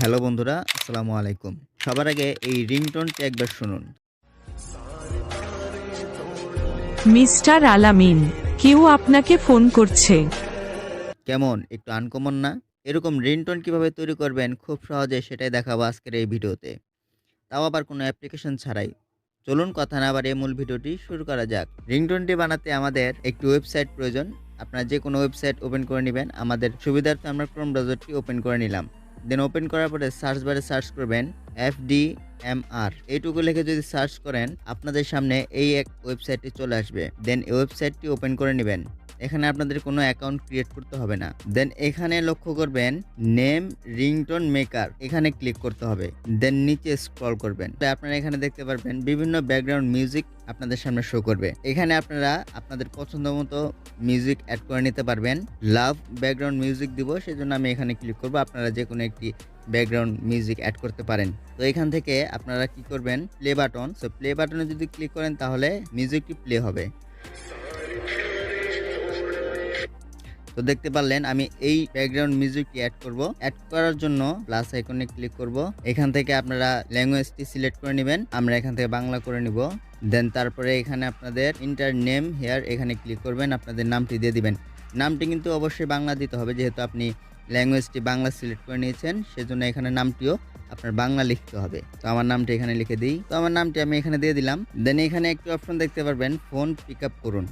Hello বন্ধুরা, আসসালামু আলাইকুম। সবার আগে এই রিংটোনটি একবার শুনুন। মিস্টার আলামিন, কেউ আপনাকে ফোন করছে। কেমন? একটু আনকমন না? এরকম রিংটোন কিভাবে তৈরি করবেন খুব সহজে সেটাই দেখাবো আজকের এই ভিডিওতে। তাও আবার কোনো অ্যাপ্লিকেশন ছাড়াই। চলুন কথা না বাড়িয়ে মূল ভিডিওটি শুরু করা যাক। রিংটোনটি বানাতে আমাদের একটি ওয়েবসাইট প্রয়োজন। আপনারা যেকোনো ওয়েবসাইট ওপেন করে নিবেন। আমাদের সুবিধার্থে আমরা ক্রোম ব্রাউজারটি ওপেন করে নিলাম। দেন ওপেন করার পরে সার্চ বারে সার্চ করবেন FDMR এইটুকু লিখে যদি সার্চ করেন আপনাদের সামনে এই এক ওয়েবসাইটটি চলে আসবে। দেন এই ওয়েবসাইটটি ওপেন করে নেবেন। এখানে আপনাদের কোনো অ্যাকাউন্ট ক্রিয়েট করতে হবে না। দেন এখানে লক্ষ্য করবেন নেম রিংটোন মেকার, এখানে ক্লিক করতে হবে। দেন নিচে স্ক্রল করবেন, আপনারা এখানে দেখতে পারবেন বিভিন্ন ব্যাকগ্রাউন্ড মিউজিক আপনাদের সামনে শো করবে। এখানে আপনারা আপনাদের পছন্দ মতো মিউজিক অ্যাড করে নিতে পারবেন। লাভ ব্যাকগ্রাউন্ড মিউজিক দিব, সেজন্য আমি এখানে ক্লিক করব। আপনারা যে কোনো একটি ব্যাকগ্রাউন্ড মিউজিক অ্যাড করতে পারেন। তো এখান থেকে আপনারা কি করবেন, প্লে বাটন, সো প্লে বাটনে যদি ক্লিক করেন তাহলে মিউজিকটি প্লে হবে। তো দেখতে পারলেন আমি এই ব্যাকগ্রাউন্ড মিউজিকটি অ্যাড করব। অ্যাড করার জন্য প্লাস আইকনে ক্লিক করব। এখান থেকে আপনারা ল্যাঙ্গুয়েজটি সিলেক্ট করে নেবেন। আমরা এখান থেকে বাংলা করে নিব। দেন তারপরে এখানে আপনাদের ইন্টার নেম হেয়ার এখানে ক্লিক করবেন, আপনাদের নামটি দিয়ে দিবেন। নামটি কিন্তু অবশ্যই বাংলা দিতে হবে, যেহেতু আপনি ল্যাঙ্গুয়েজটি বাংলা সিলেক্ট করে নিয়েছেন, সেজন্য এখানে নামটিও আপনার বাংলা লিখতে হবে। তো আমার নামটি এখানে লিখে দিই। তো আমার নামটি আমি এখানে দিয়ে দিলাম। দেন এখানে একটি অপশন দেখতে পারবেন, ফোন পিক আপ করুন,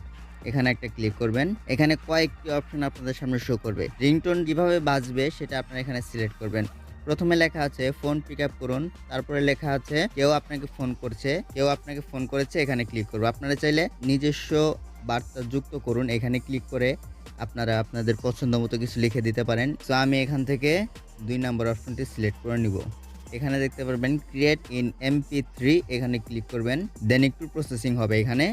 এখানে একটা ক্লিক করবেন। এখানে কয়েকটি অপশন আপনাদের সামনে শো করবে। রিংটোন কিভাবে বাজবে সেটা আপনারা এখানে সিলেক্ট করবেন। প্রথমে লেখা আছে ফোন পিক আপ করুন, তারপরে লেখা আছে কেউ আপনাকে ফোন করছে, কেউ আপনাকে ফোন করেছে, এখানে ক্লিক করব। আপনারা চাইলে নিজস্ব বার্তা যুক্ত করুন, এখানে ক্লিক করে আপনারা আপনাদের পছন্দ মতো কিছু লিখে দিতে পারেন। তো আমি এখান থেকে 2 নম্বর অপশনটি সিলেক্ট করে নিব। এখানে দেখতে পারবেন ক্রিয়েট ইন MP3, এখানে ক্লিক করবেন। দেন একটু প্রসেসিং হবে। এখানে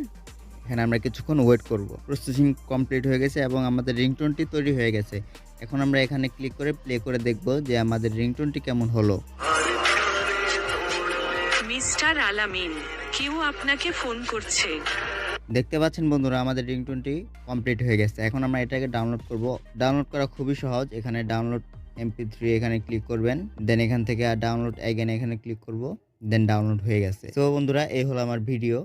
আমরা কিছুক্ষণ ওয়েট করব। প্রসেসিং কমপ্লিট হয়ে গেছে এবং আমাদের রিংটোনটি তৈরি হয়ে গেছে। এখন আমরা এখানে ক্লিক করে প্লে করে দেখব যে আমাদের রিংটোনটি কেমন হলো। মিস্টার আলামিন, কেউ আপনাকে ফোন করছে। দেখতে পাচ্ছেন বন্ধুরা, আমাদের রিংটোনটি কমপ্লিট হয়ে গেছে। এখন আমরা এটাকে ডাউনলোড করব। ডাউনলোড করা খুবই সহজ। এখানে ডাউনলোড MP3 এখানে ক্লিক করবেন। দেন এখান থেকে ডাউনলোড অ্যাগেন এখানে ক্লিক করব। দেন ডাউনলোড হয়ে গেছে। তো বন্ধুরা, এই হলো আমার ভিডিও।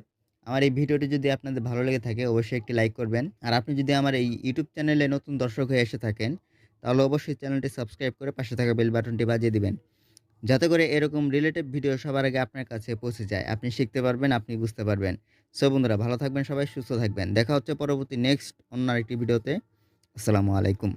আমার এই ভিডিওটি যদি আপনাদের ভালো লেগে থাকে অবশ্যই একটি লাইক করবেন। আর আপনি যদি আমার এই ইউটিউব চ্যানেলে নতুন দর্শক হয়ে এসে থাকেন তাহলে অবশ্যই চ্যানেলটি সাবস্ক্রাইব করে পাশে থাকা বেল বাটনটি বাজিয়ে দিবেন, যাতে করে এরকম রিলেটেড ভিডিও সবার আগে আপনার কাছে পৌঁছে যায়। আপনি শিখতে পারবেন, আপনি বুঝতে পারবেন। সো বন্ধুরা, ভালো থাকবেন, সবাই সুস্থ থাকবেন। দেখা হচ্ছে পরবর্তী নেক্সট অন্য আরেকটি ভিডিওতে। আসসালামু আলাইকুম।